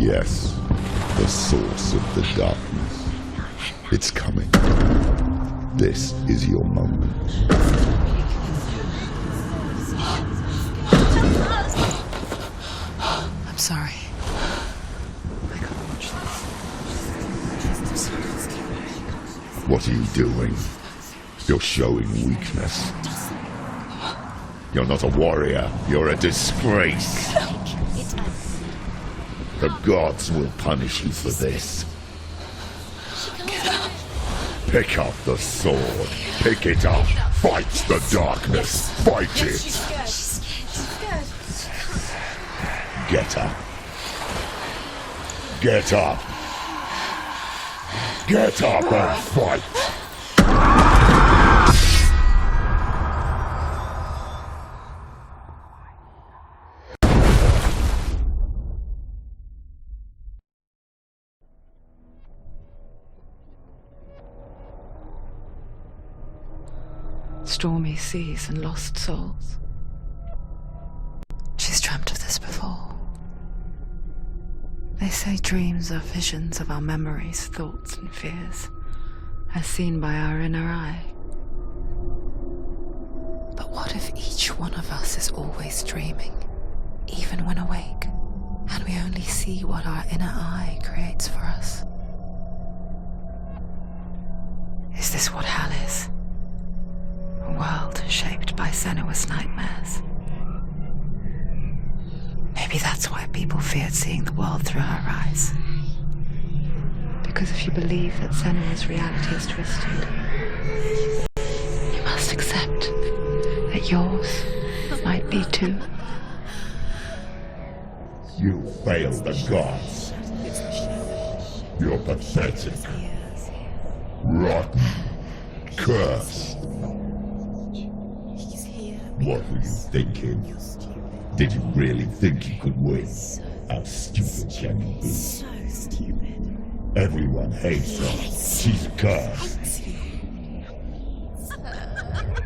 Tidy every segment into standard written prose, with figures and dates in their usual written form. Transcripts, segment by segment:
Yes, the source of the darkness. It's coming. This is your moment. I'm sorry. I can't watch this. What are you doing? You're showing weakness. You're not a warrior. You're a disgrace. The gods will punish you for this. Pick up the sword. Pick it up. Fight the darkness. Fight it. Get up. Get up. Get up and fight. Stormy seas and lost souls. She's dreamt of this before. They say dreams are visions of our memories, thoughts and fears, as seen by our inner eye. But what if each one of us is always dreaming, even when awake, and we only see what our inner eye creates for us? Is this what hell is? A world shaped by Senua's nightmares. Maybe that's why people feared seeing the world through her eyes. Because if you believe that Senua's reality is twisted, you must accept that yours might be too. You failed the gods. You're pathetic. Rotten. Cursed. What were you thinking? Did you really think you could win? How stupid can you be? So stupid. Everyone hates her. She's cursed.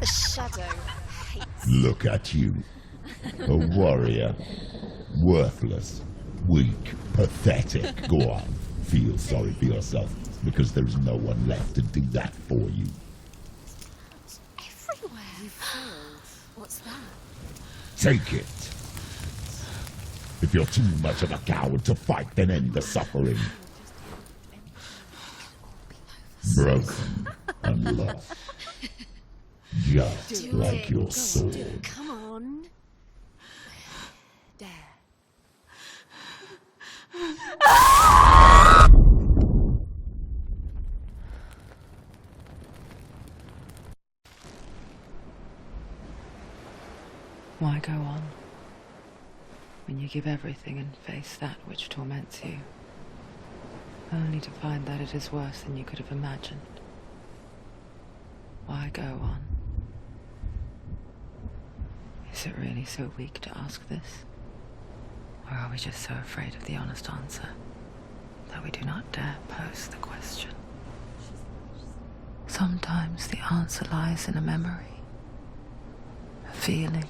The shadow hates. Look at you. A warrior. Worthless. Weak. Pathetic. Go on. Feel sorry for yourself, because there is no one left to do that for you. Everywhere. You failed. What's that? Take it. If you're too much of a coward to fight, then end the suffering. Broken and lost. Just like your sword. Come on. Dare. Why go on when you give everything and face that which torments you, only to find that it is worse than you could have imagined? Why go on? Is it really so weak to ask this? Or are we just so afraid of the honest answer that we do not dare pose the question? Sometimes the answer lies in a memory, a feeling,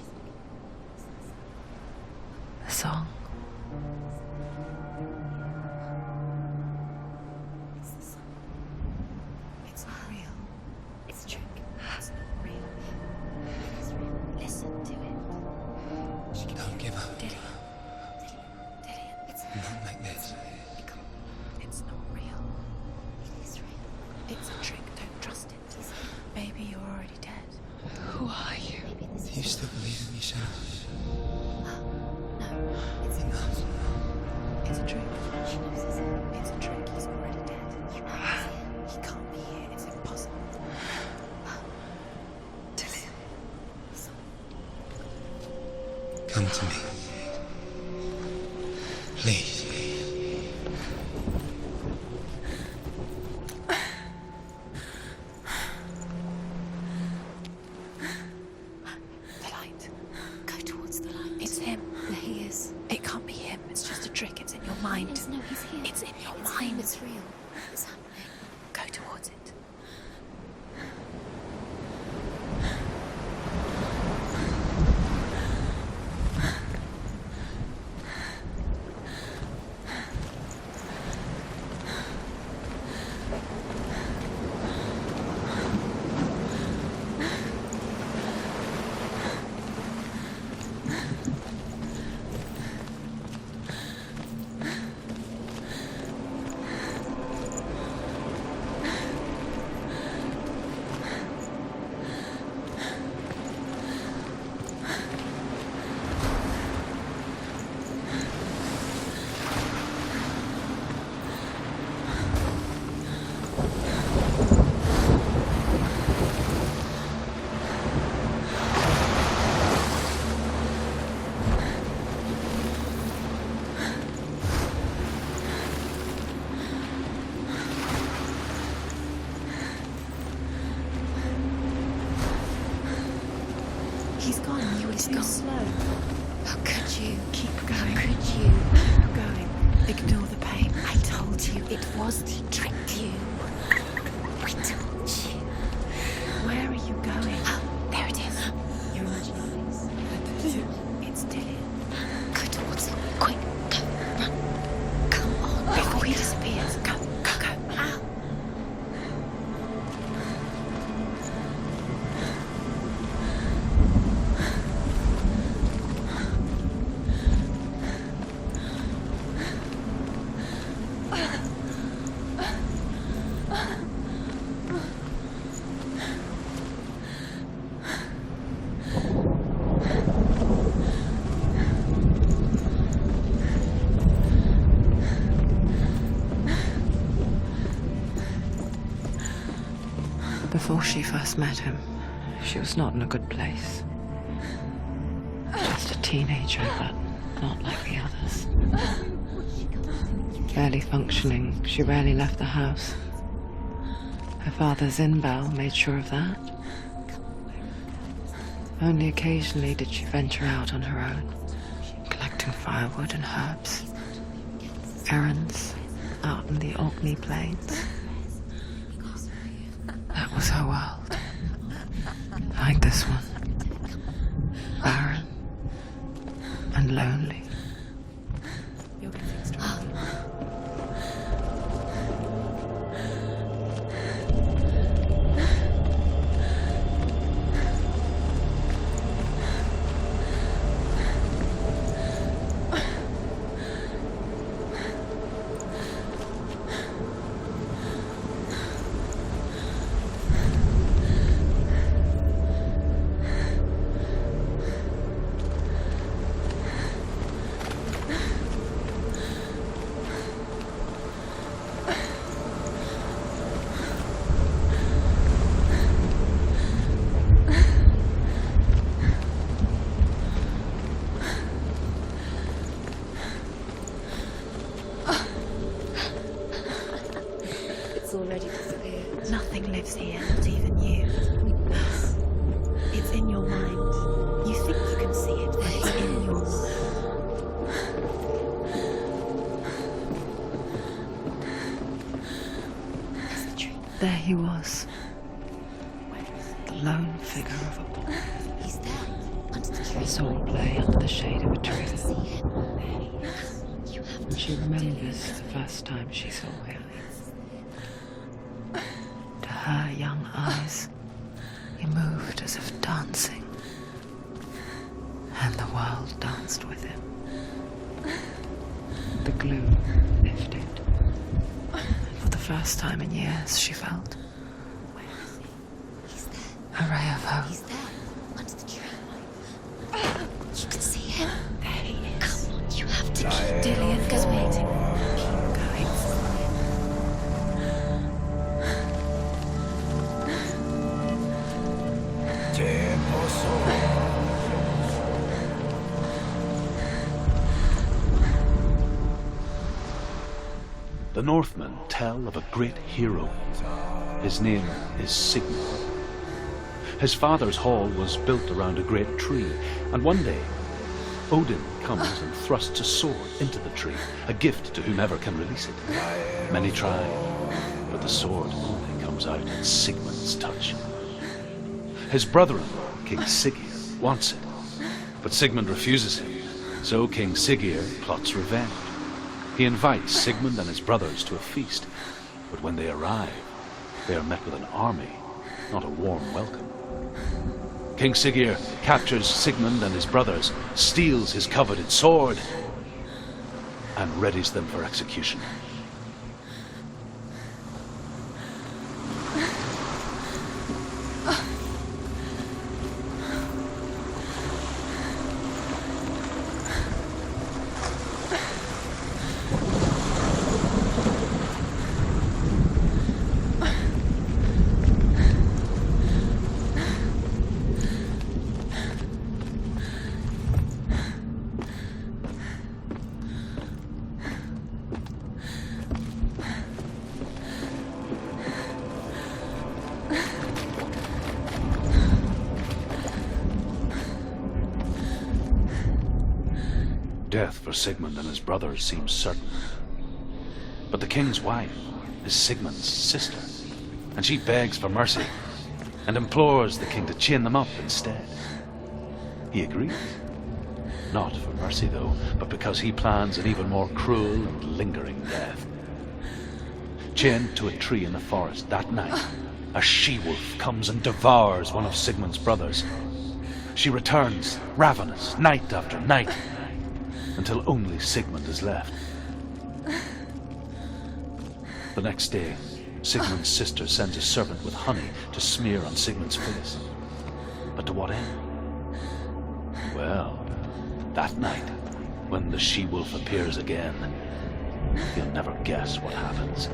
a song. It's not real. It's a trick. It's not real. It's real. Listen to it. Don't give up. Dillian. It's Not like this. it can't. It's not real. It is real. It's a trick. Don't trust it. Baby, you're already dead. Who are you? Maybe this Do you still believe in me, Senua? No, it's Enough. It's a trick. She knows it's It's a trick. He's already dead. He can't be here. It's impossible. Dillian. Come to me. Please. The light. Go towards the light. It's him. There he is. It can't be him. It's just a trick. It's in your mind. No, he's here. It's in your mind. It's real. It's happening. Go towards it. too slow. How could you? Keep going. How could you? Keep going. Ignore the pain. I told you it was to trick you. I told you. Where are you going? Oh, there it is. Your imaginary place. It's Dillian. Go towards it. Quick, go, run. Come on, before he disappears. Go, go, go. Ow. Before she first met him, she was not in a good place. Just a teenager, but not like the others. Barely functioning, she rarely left the house. Her father's in-bell made sure of that. Only occasionally did she venture out on her own, collecting firewood and herbs. Errands out in the Orkney Plains. That was her world. Like this one. Barren and lonely. You'll get fixed right. Already disappeared. Nothing lives here, not even you. It's in your mind. You think you can see it, but it's in your mind. There's the tree. There he was, the lone figure of a boy. He's there, under the tree. Saw play under the shade of a tree. See him. You have And she remembers the first time she saw him. To her young eyes, he moved as if dancing. And the world danced with him. The gloom lifted. And for the first time in years, she felt Where is he? He's there. a ray of hope. He's there, under the tree. You can see him. There he is. Come on, you have to keep Dillian is waiting. Keep going. The Northmen tell of a great hero. His name is Sigmund. His father's hall was built around a great tree, and one day Odin comes and thrusts a sword into the tree, a gift to whomever can release it. Many try, but the sword only comes out at Sigmund's touch. His brother-in-law, King Siggeir, wants it, but Sigmund refuses him, so King Siggeir plots revenge. He invites Sigmund and his brothers to a feast, but when they arrive, they are met with an army, not a warm welcome. King Siggeir captures Sigmund and his brothers, steals his coveted sword, and readies them for execution. Death for Sigmund and his brothers seems certain. But the king's wife is Sigmund's sister, and she begs for mercy and implores the king to chain them up instead. He agrees. Not for mercy, though, but because he plans an even more cruel and lingering death. Chained to a tree in the forest that night, a she-wolf comes and devours one of Sigmund's brothers. She returns, ravenous, night after night, until only Sigmund is left. The next day, Sigmund's sister sends a servant with honey to smear on Sigmund's face. But to what end? Well, that night, when the she-wolf appears again, you'll never guess what happens.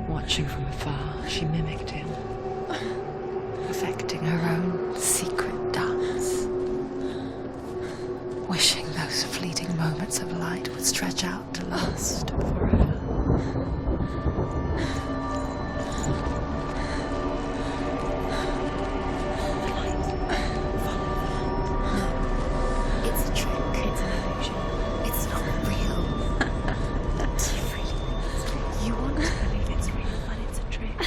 Watching from afar, she mimicked him, perfecting her own secret dance, wishing those fleeting moments of light would stretch out to last forever. It's a trick. It's an illusion. It's not real. Do you really think it's real? You want to believe it's real, but it's a trick.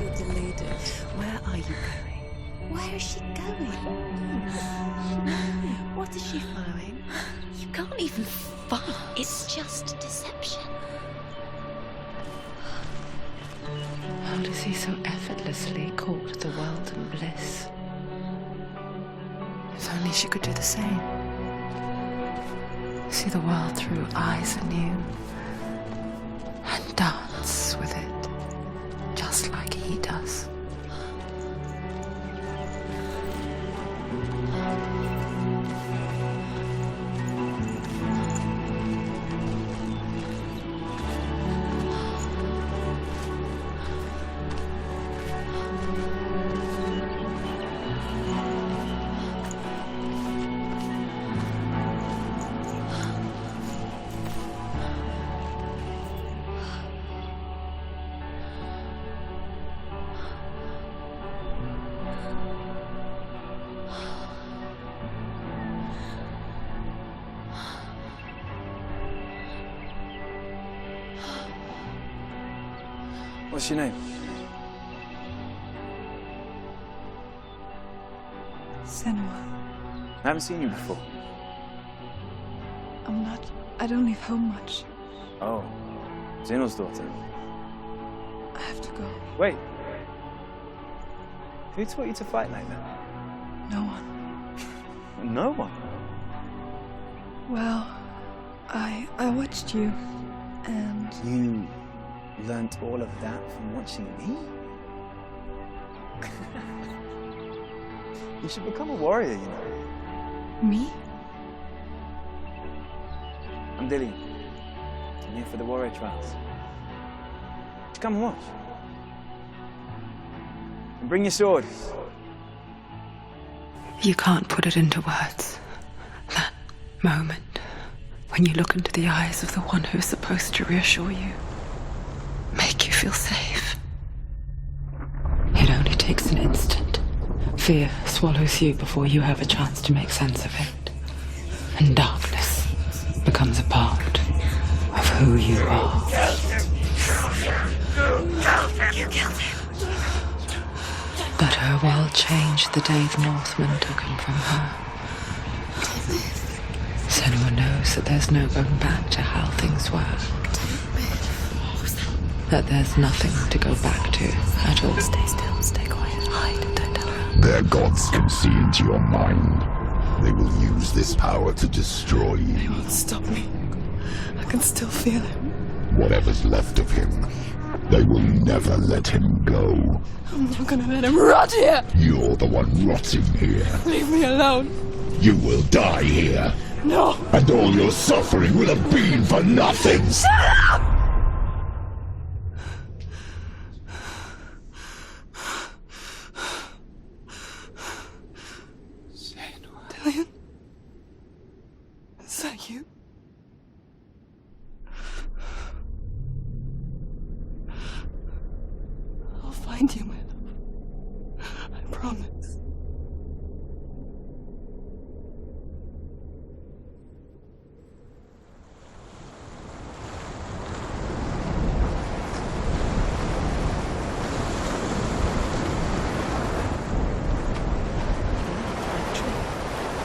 You're deluded. Where are you going? Where is she going? What is she following? You can't even fight. It's just deception. How does he so effortlessly court the world and bliss? If only she could do the same. See the world through eyes anew and dance with it, just like he does. What's your name? Senua. I haven't seen you before. I don't leave home much. Oh, Zenua's daughter. I have to go. Wait. Who taught you to fight like that? No one. No one. Well, I watched you, and You learnt all of that from watching me? You should become a warrior, you know. me? I'm Dillian. I'm here for the warrior trials. Just come and watch. And bring your sword. You can't put it into words. That moment when you look into the eyes of the one who's supposed to reassure you, make you feel safe. It only takes an instant. Fear swallows you before you have a chance to make sense of it. And darkness becomes a part of who you are. But her world changed the day the Northmen took him from her. Senua knows that there's no going back to how things were. That there's nothing to go back to at all. Stay still, stay quiet, hide, don't tell her. Their gods can see into your mind. They will use this power to destroy you. He won't stop me. I can still feel him. Whatever's left of him, they will never let him go. I'm not gonna let him rot here. You're the one rotting here. Leave me alone. You will die here. No. And all your suffering will have been for nothing. Dillian? Is that you? I'll find you, my love. I promise.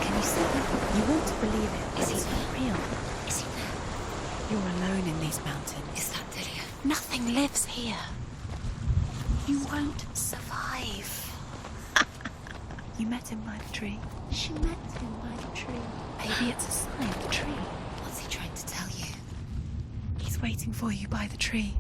Can you see him? You want to believe it. Is he real? Is he there? You're alone in these mountains. Is that Dillian? Nothing lives here. You won't survive. You met him by the tree. She met him by the tree. Maybe it's a sign of the tree. What's he trying to tell you? He's waiting for you by the tree.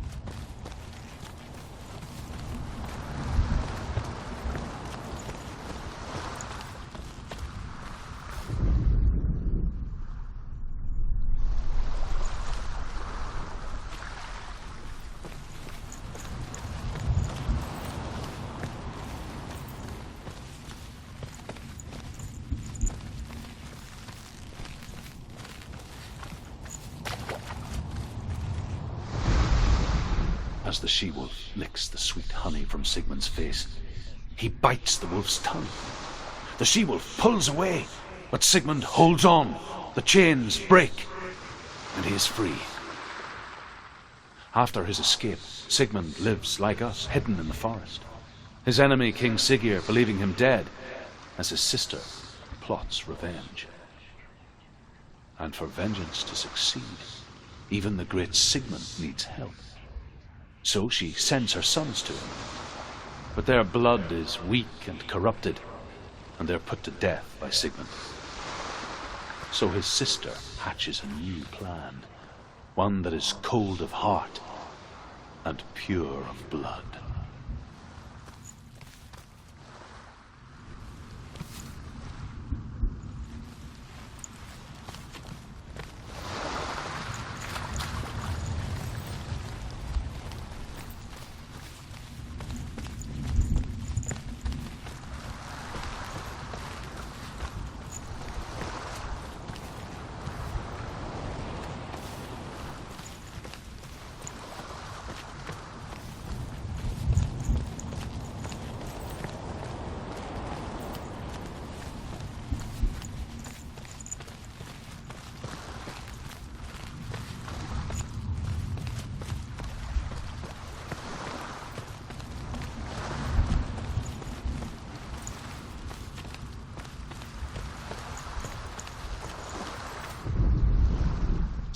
As the she-wolf licks the sweet honey from Sigmund's face, he bites the wolf's tongue. The she-wolf pulls away, but Sigmund holds on. The chains break, and he is free. After his escape, Sigmund lives like us, hidden in the forest. His enemy, King Siggeir, believing him dead, as his sister plots revenge. And for vengeance to succeed, even the great Sigmund needs help. So she sends her sons to him. But their blood is weak and corrupted, and they're put to death by Sigmund. So his sister hatches a new plan, one that is cold of heart and pure of blood.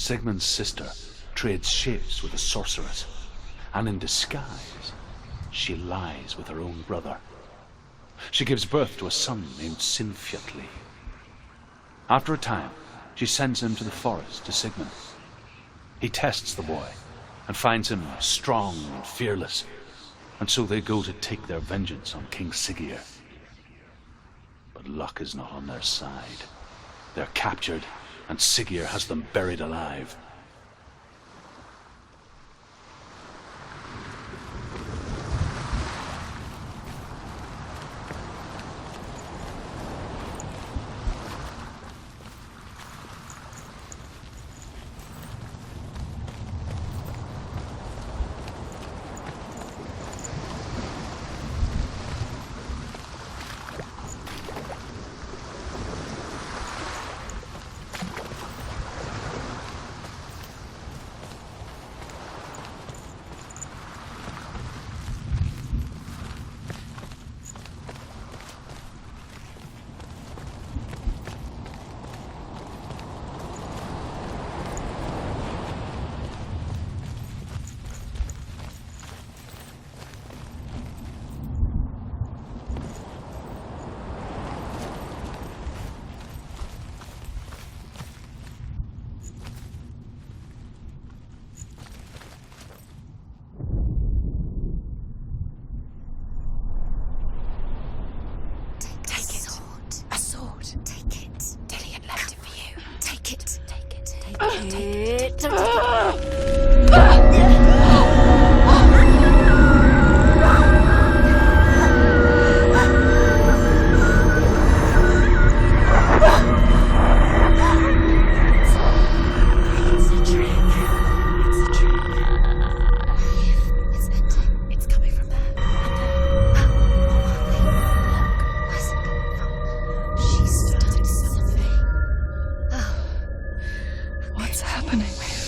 Sigmund's sister trades shapes with a sorceress, and in disguise, she lies with her own brother. She gives birth to a son named Sinfjotli. After a time, she sends him to the forest to Sigmund. He tests the boy and finds him strong and fearless, and so they go to take their vengeance on King Siggeir. But luck is not on their side. They're captured, and Siggeir has them buried alive.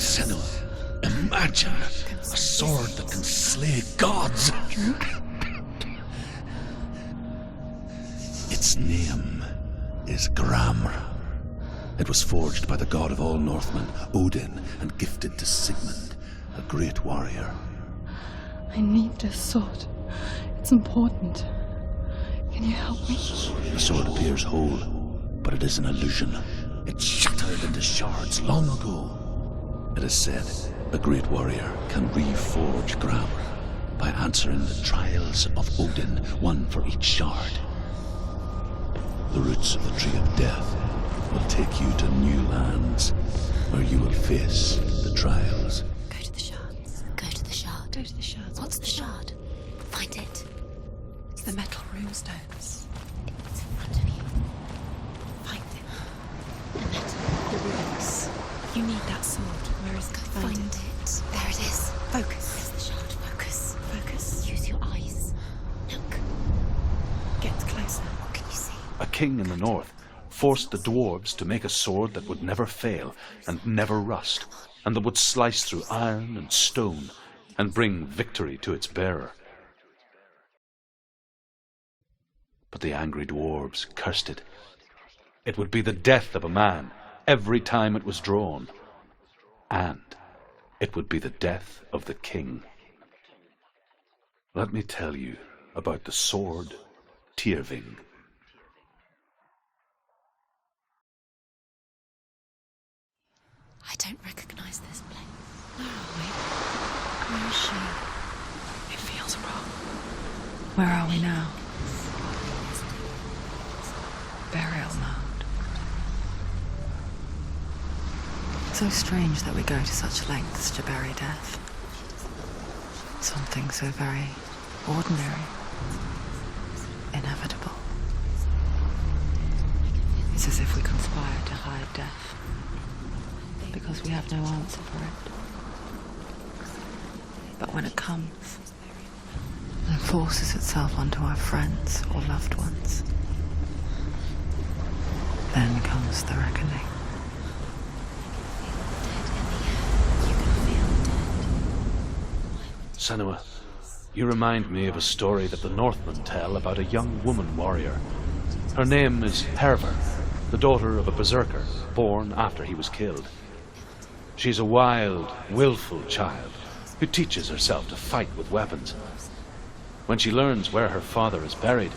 Senua, imagine a sword that can slay gods. Its name is Gramr. It was forged by the god of all Northmen, Odin, and gifted to Sigmund, a great warrior. I need this sword. It's important. Can you help me? The sword appears whole, but it is an illusion. It shattered into shards long ago. It is said a great warrior can reforge Gramr by answering the trials of Odin, one for each shard. The roots of the Tree of Death will take you to new lands where you will face the trials. Go to the shards. Go to the shard. Go to the shards. What's the shard? Find it. It's the metal runestones. It's in front of you. Find it. The metal. The runes. You need that sword. Where is it? Go find it. There it is. Focus. There's the shard. Focus. Focus. Use your eyes. Look. Get closer. What can you see? A king in the north forced the dwarves to make a sword that would never fail and never rust, and that would slice through iron and stone and bring victory to its bearer. But the angry dwarves cursed it. It would be the death of a man every time it was drawn, and it would be the death of the king. Let me tell you about the sword Tyrving. I don't recognize this place. Where are we? Where is she? It feels wrong. Where are we now? Burial mound. So strange that we go to such lengths to bury death. Something so very ordinary, inevitable. It's as if we conspire to hide death, because we have no answer for it. But when it comes, and forces itself onto our friends or loved ones, then comes the reckoning. Senua, you remind me of a story that the Northmen tell about a young woman warrior. Her name is Hervor, the daughter of a berserker born after he was killed. She's a wild, willful child who teaches herself to fight with weapons. When she learns where her father is buried,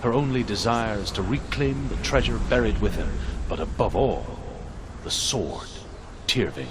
her only desire is to reclaim the treasure buried with him, but above all, the sword, Tyrving.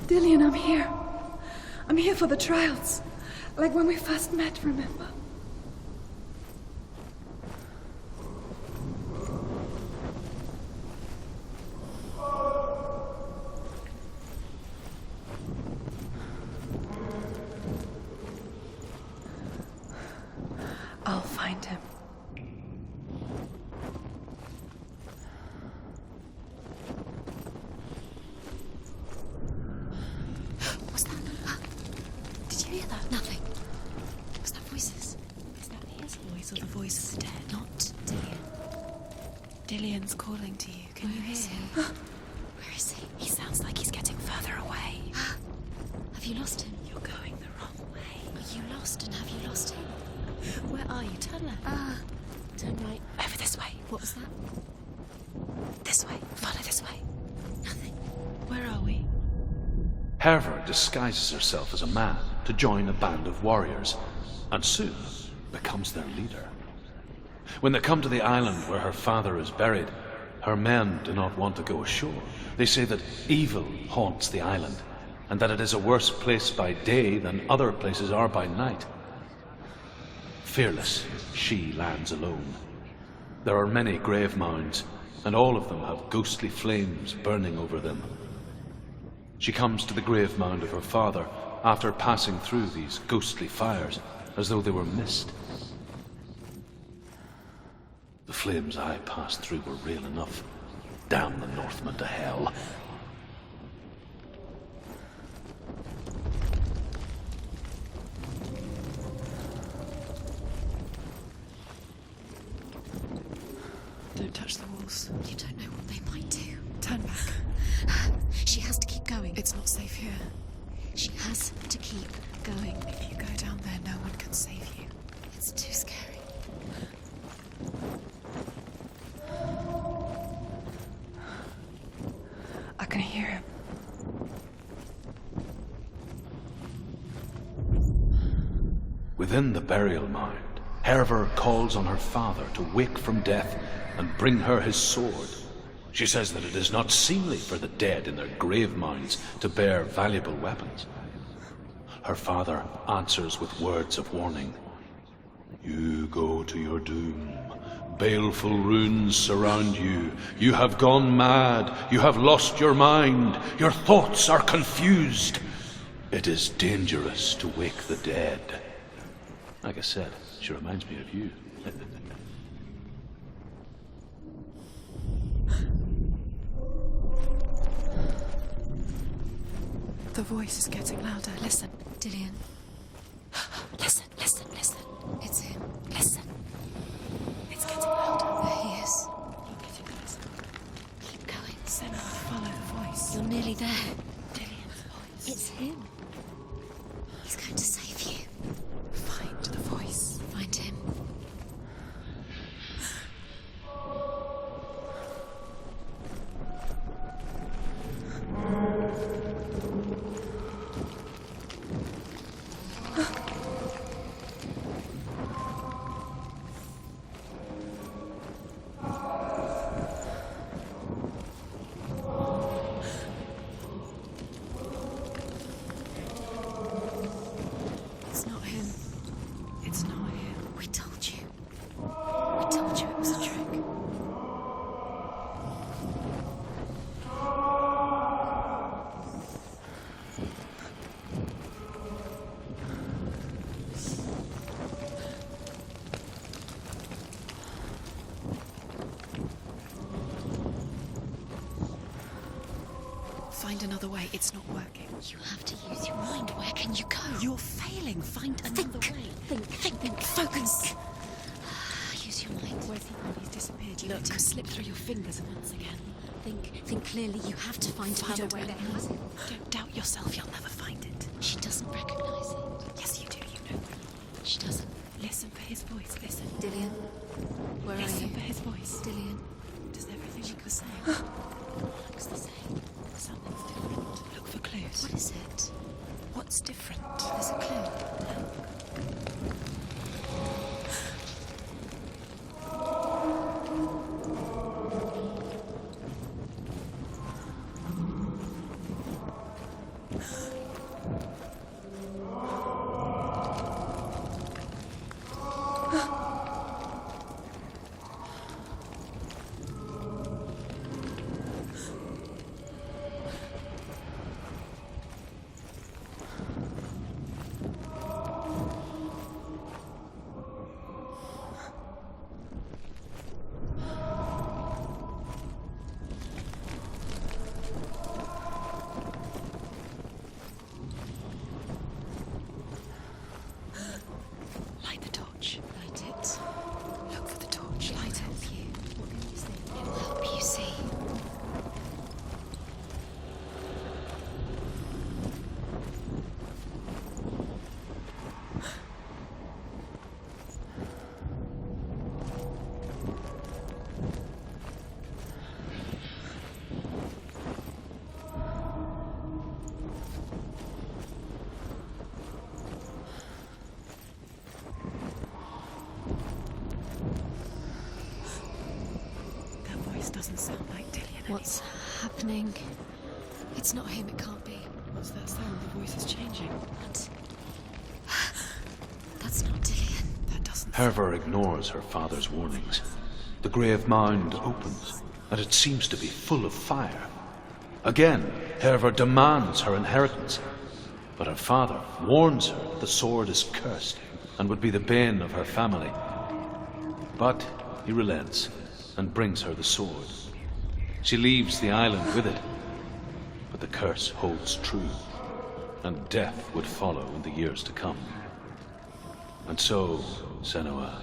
Dillian, I'm here. I'm here for the trials. Like when we first met, remember? I'll find him. What's that? Did you hear that? Nothing. Was that voices? Is that his voice or the voice of the dead? Not Dillian. Dillian's calling to you. Can you hear him? Where is he? He sounds like he's getting further away. Have you lost him? You're going the wrong way. Are you lost and have you lost him? Where are you? Turn left. Turn right. Over this way. What was that? This way. Follow this way. Nothing. Where are we? Herver disguises herself as a man to join a band of warriors, and soon becomes their leader. When they come to the island where her father is buried, her men do not want to go ashore. They say that evil haunts the island, and that it is a worse place by day than other places are by night. Fearless, she lands alone. There are many grave mounds, and all of them have ghostly flames burning over them. She comes to the grave mound of her father after passing through these ghostly fires, as though they were mist. The flames I passed through were real enough. Damn the Northmen to hell. Don't touch the walls. You don't know what they might do. Turn back. She has to keep going. It's not safe here. She has to keep going. If you go down there, no one can save you. It's too scary. I can hear him. Within the burial mound, Herver calls on her father to wake from death and bring her his sword. She says that it is not seemly for the dead in their grave mounds to bear valuable weapons. Her father answers with words of warning. You go to your doom. Baleful runes surround you. You have gone mad. You have lost your mind. Your thoughts are confused. It is dangerous to wake the dead. Like I said, she reminds me of you. The voice is getting louder. Listen. Dillian. Listen, listen, listen. It's him. Listen. It's getting louder. There he is. going to save you. Find the voice. Find him. It's not him. It's not him. We told you. We told you it was a trick. Find another way. It's not working. You have to use your mind. Where can you go? You're failing. Find another way. Think. Focus. Use your mind. Where's he gone? He's disappeared. You let him slip through your fingers once again. Think clearly. You have to find I other don't way. recognize it. Don't doubt yourself. You'll never find it. She doesn't recognize it. Yes, you do. You know. She doesn't. Listen for his voice. Listen. Dillian, where are Listen you? for his voice. Dillian, Does everything look the same? looks the same. Something's different. Look for clues. What is it? What's different? There's a clue. Light the torch. Light it. Look for the torch. Light it. What can you see? It'll help you see. That voice doesn't sound like Dillian. What's happening? It's not him. It can't be. What's that sound? The voice is changing. What? That's not Dillian. That doesn't. Herver ignores her father's warnings. The grave mound opens, and it seems to be full of fire. Again, Herver demands her inheritance, but her father warns her that the sword is cursed and would be the bane of her family. But he relents and brings her the sword. She leaves the island with it, but the curse holds true, and death would follow in the years to come. And so, Senua,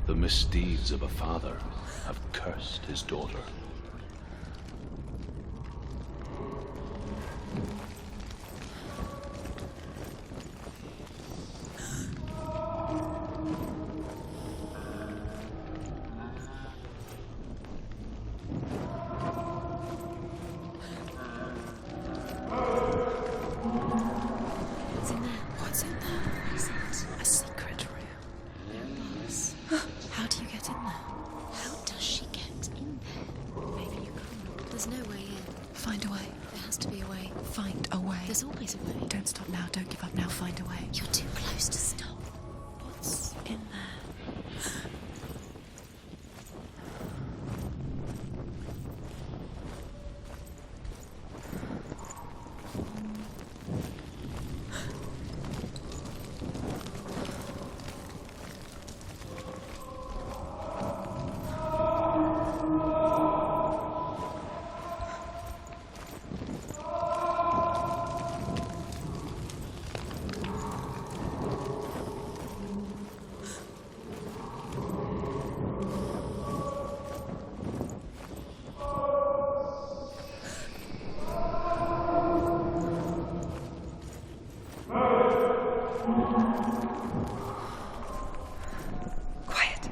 the misdeeds of a father have cursed his daughter. What's in there? What's in there? What is it? A secret room. Bars. How do you get in there? How does she get in there? Quiet.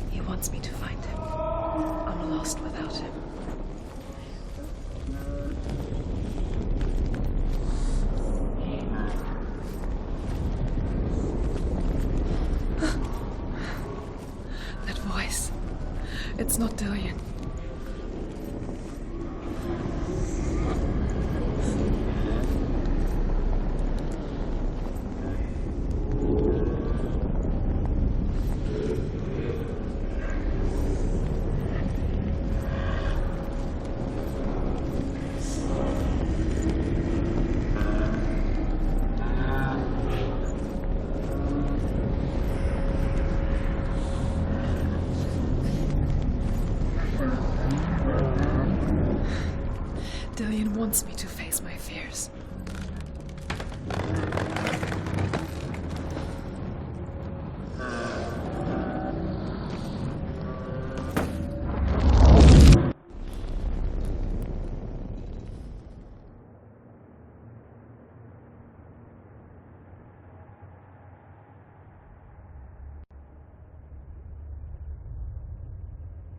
He wants me to find him. I'm lost without him. That voice. It's not Dillion. Dillion wants me to face my fears.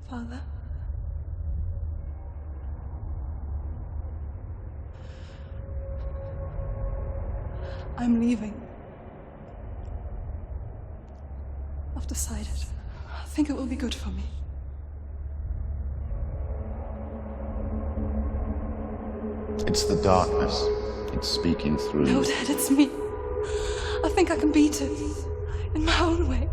Father? I'm leaving. I've decided. I think it will be good for me. It's the darkness. It's speaking through No, you. Dad, it's me. I think I can beat it. In my own way.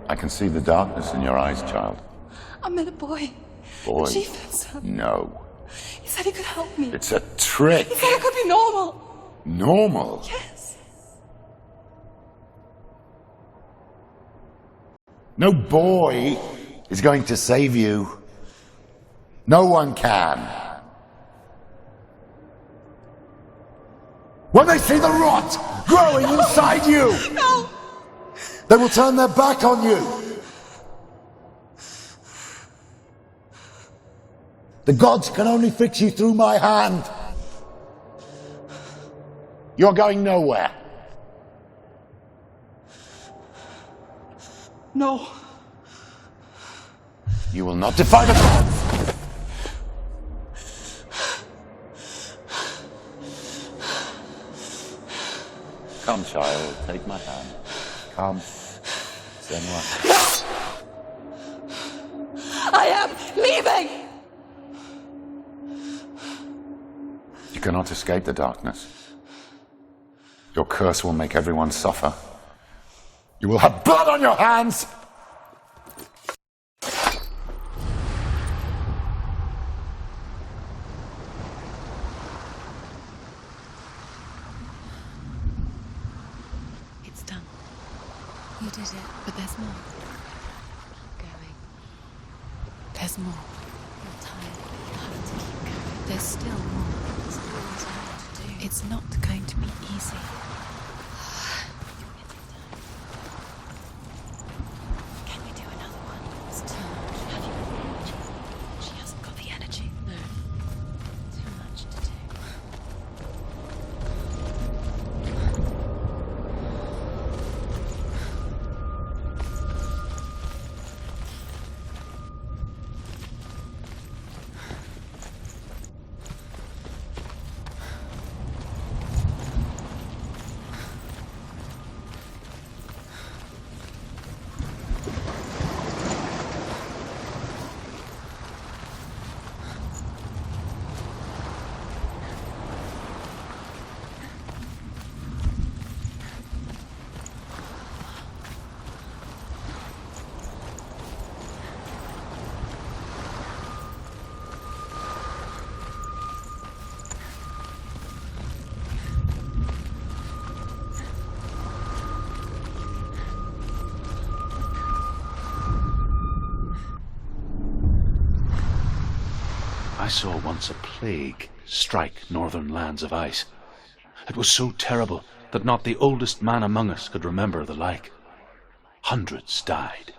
I can see the darkness in your eyes, child. I met a boy. Boy. The chief said. No. He said he could help me. It's a trick. He said I could be normal. Normal. Yes. No boy is going to save you. No one can. When they see the rot growing inside you, No! they will turn their back on you. The gods can only fix you through my hand. You're going nowhere. No. You will not defy the gods. Come, child, take my hand. Come. Senua. I am leaving! You cannot escape the darkness. Your curse will make everyone suffer. You will have blood on your hands! It's done. You did it, but there's more. Keep going. There's more. You're tired, but you have to keep going. There's still more. There's always more to do. It's not going to be easy. Can we do another one? It's too much. Have you got the energy? She hasn't got the energy. No. Too much to do. I saw once a plague strike northern lands of ice. It was so terrible that not the oldest man among us could remember the like. Hundreds died.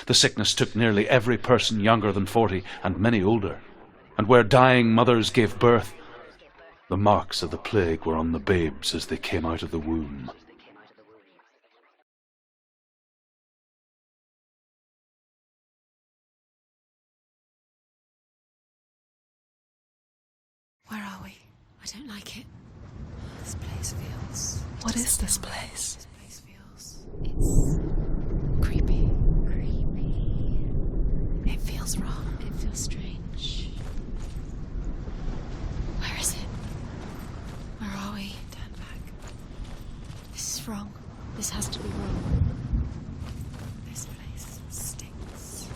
The sickness took nearly every person younger than 40, and many older. And where dying mothers gave birth, the marks of the plague were on the babes as they came out of the womb. Where are we? I don't like it. This place feels... What is this place? This place feels... It's... creepy. Creepy. It feels wrong. It feels strange. Where is it? Where are we? Turn back. This is wrong. This has to be wrong. This place stinks.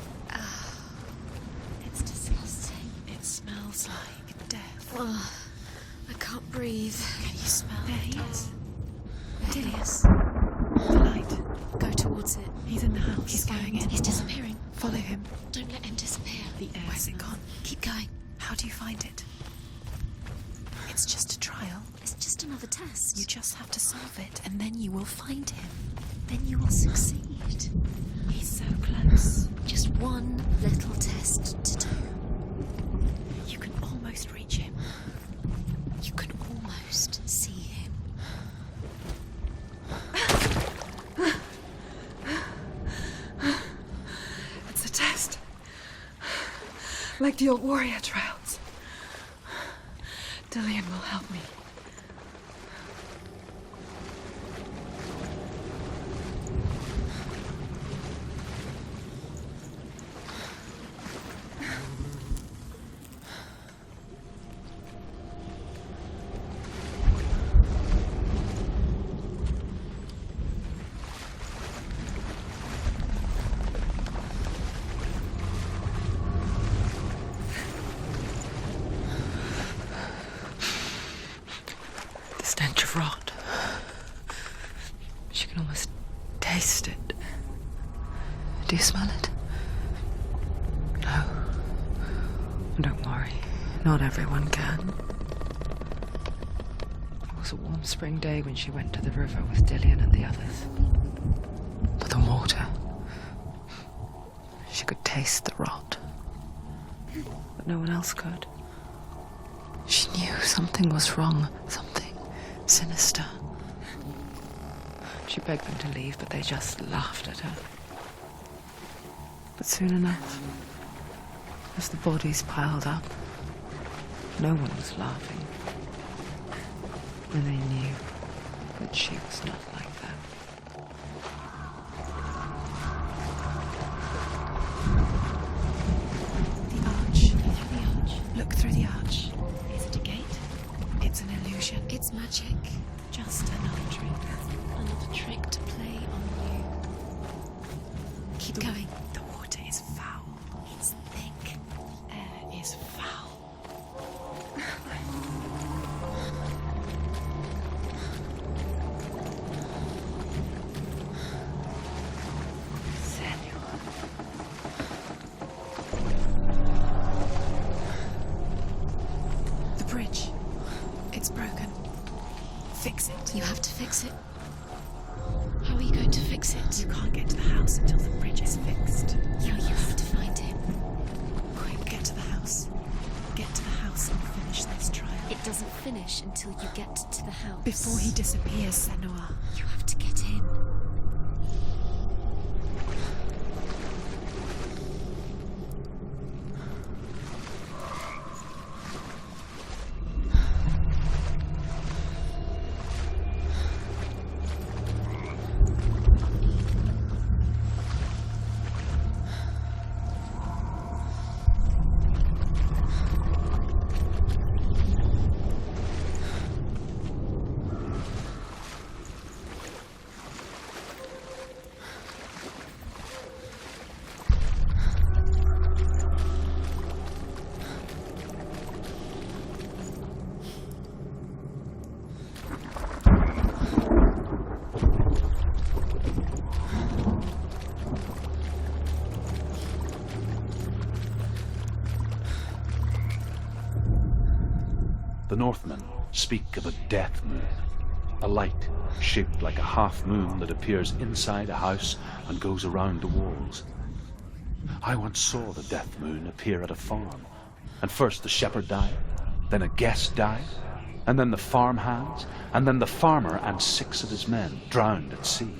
It's disgusting. It smells like death. Oh, I can't breathe. Can you smell it? There he is. There he is. The light. Go towards it. He's in the house. He's going in. He's disappearing. Follow him. Don't let him disappear. The air. Where's it gone? Keep going. How do you find it? It's just a trial. It's just another test. You just have to solve it, and then you will find him. Then you will succeed. He's so close. Just one little test to do. You can almost reach him. You can almost see him. It's a test. Like the old warrior trials. Dillian will help me. Stench of rot. She can almost taste it. Do you smell it? No. Don't worry. Not everyone can. It was a warm spring day when she went to the river with Dillian and the others. But the water... She could taste the rot. But no one else could. She knew something was wrong. Something sinister. She begged them to leave, but they just laughed at her. But soon enough, as the bodies piled up, no one was laughing. And they knew that she was not like them. The arch. Through the arch. Look through the arch. Is it a gate? It's an illusion. It's magic. Just another trick. Another trick to play on you. Keep going. The water is foul. It's thick. The air is foul. Senua. The bridge. It's broken. Fix it. You have to fix it. How are you going to fix it? You can't get to the house until the bridge is fixed. You have to find him. Quick, get to the house. Get to the house and finish this trial. It doesn't finish until you get to the house. Before he disappears, Senua. You have to get in. The Northmen speak of a death moon, a light shaped like a half moon that appears inside a house and goes around the walls. I once saw the death moon appear at a farm, and first the shepherd died, then a guest died, and then the farmhands, and then the farmer and 6 of his men drowned at sea.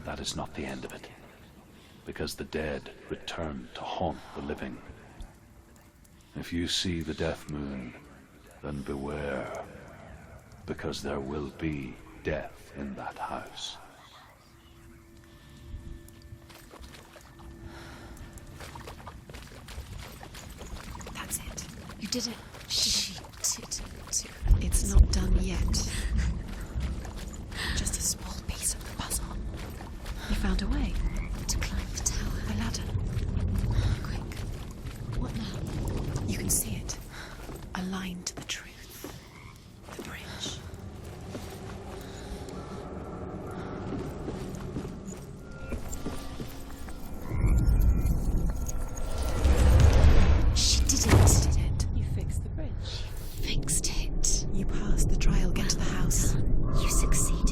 That is not the end of it, because the dead return to haunt the living. If you see the death moon, then beware, because there will be death in that house. That's it. You did it. She did it. It's not done yet. Just a small piece of the puzzle. You found a way to climb the tower. The ladder. Quick. What now? You can see it. A line to the truth. The bridge. She did it. You fixed the bridge. Fixed it. You passed the trial. Get to the house. You succeeded.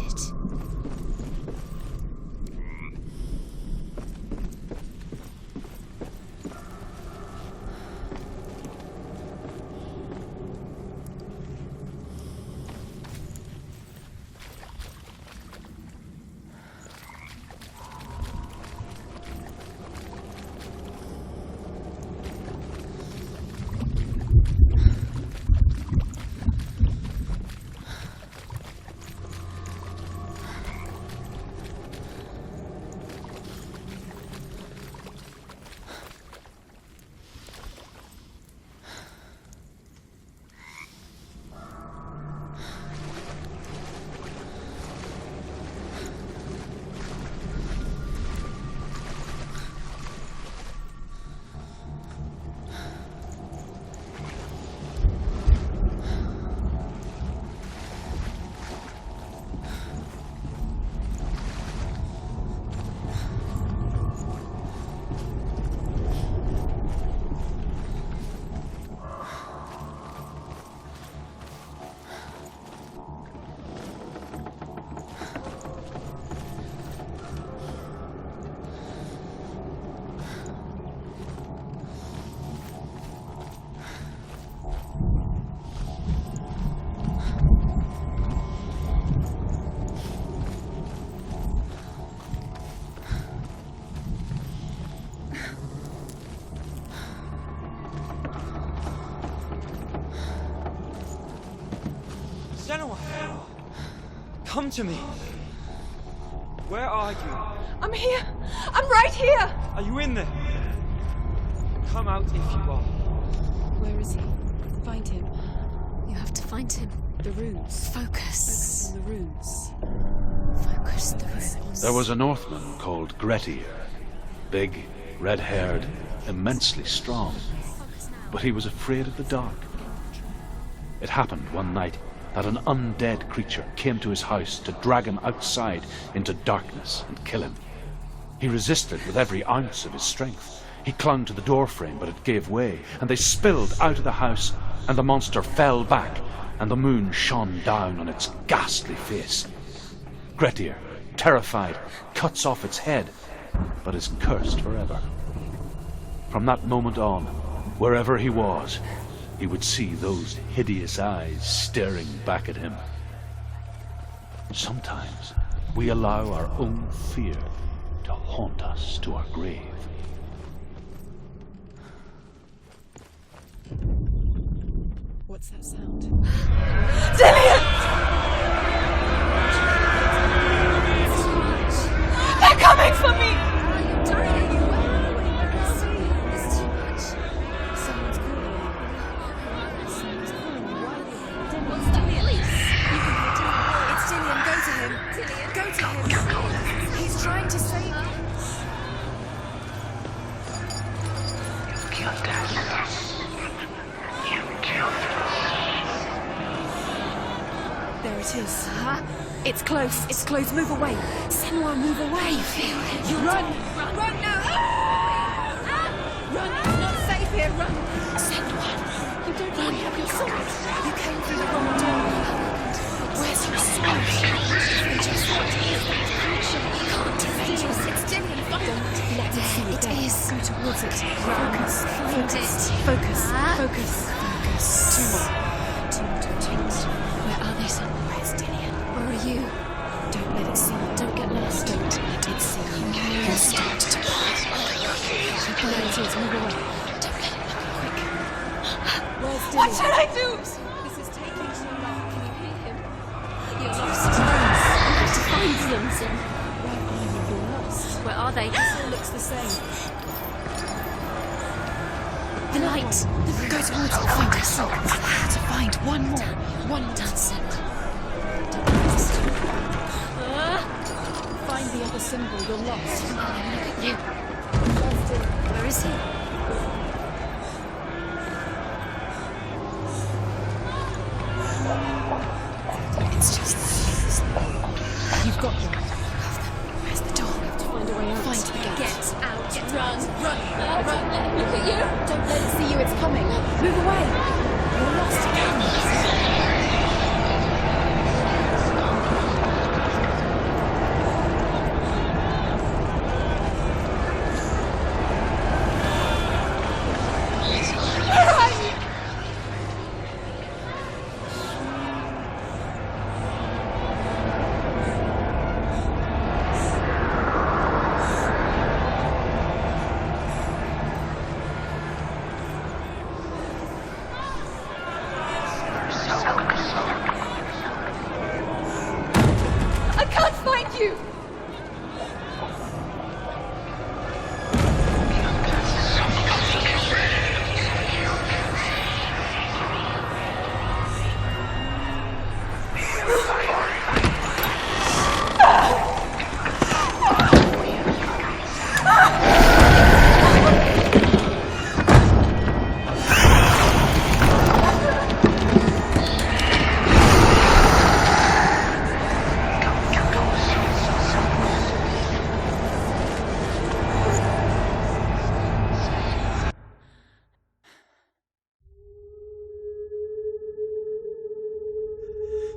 Senua! Come to me! Where are you? I'm here! I'm right here! Are you in there? Come out if you are. Where is he? Find him. You have to find him. The runes. Focus on the runes. Focus the runes. There was a Northman called Grettir. Big, red-haired, immensely strong. But he was afraid of the dark. It happened one night that an undead creature came to his house to drag him outside into darkness and kill him. He resisted with every ounce of his strength. He clung to the doorframe, but it gave way, and they spilled out of the house, and the monster fell back, and the moon shone down on its ghastly face. Grettir, terrified, cuts off its head, but is cursed forever. From that moment on, wherever he was, he would see those hideous eyes staring back at him. Sometimes we allow our own fear to haunt us to our grave. What's that sound? Dillian! They're coming for me! There it is. It's close. It's close. Move away. Senua, move away. You run. Run now. Run. It's not safe here. Run. Senua, you don't really have your sword. You came through the wrong door. Where's your sword? It's just what it is. You can't defeat us. It's Dillian. Don't let it see you. It is. Go towards it. Focus. Find it. Focus. Focus. Focus. Two more. Two. Where are they, son? Where's Dillian? Where are you? Don't let it see you. Don't get lost. Don't let it see you. You'll start to pass. There it is. Move away. Don't let it look quick. Where's Dillian? What should I do? This is taking so long. Can you hear him? You're lost. You have to find them, son. Where are you? You're lost. Where are they? This all looks the same. The light. Go towards it. Find us. To find one more. One dancing. Find the other symbol. You're lost. Look at you. Where is he? It's just this. You've got them. Where's the door? We have to find a way out. Find the gate. Get out. Run. Run. Look at you. Don't let it see you. It's coming. Move away. You're lost again.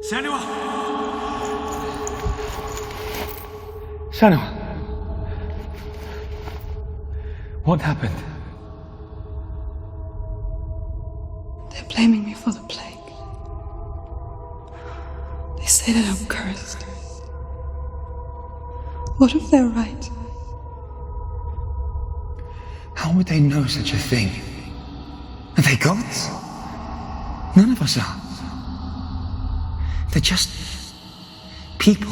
Senua! Senua! What happened? They're blaming me for the plague. They say that I'm cursed. What if they're right? How would they know such a thing? Are they gods? None of us are. They're just people.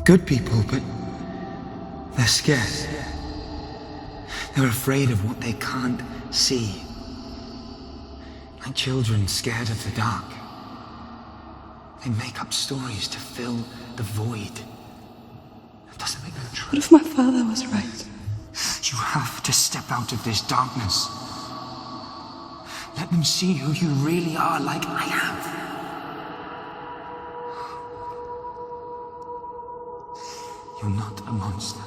Good people, but they're scared. They're afraid of what they can't see. Like children scared of the dark. They make up stories to fill the void. That doesn't make them true. What if my father was right? You have to step out of this darkness. Let them see who you really are, like I have. You're not a monster.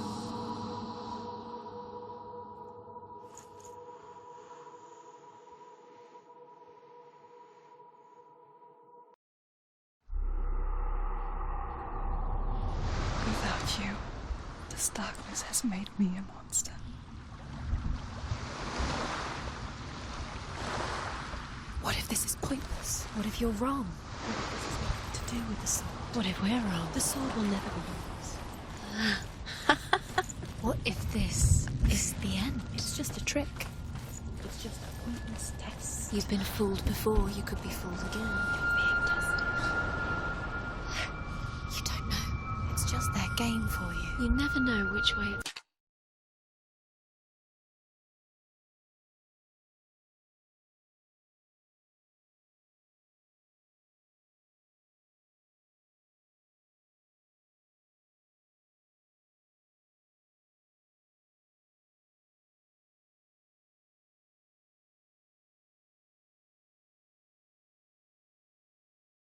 Without you, this darkness has made me a monster. What if this is pointless? What if you're wrong? What if this has nothing to do with the sword? What if we're wrong? The sword will never be yours. What if this is the end? It's just a trick. It's just a pointless test. You've been fooled before. You could be fooled again. You're being tested. You don't know. It's just their game for you. You never know which way it's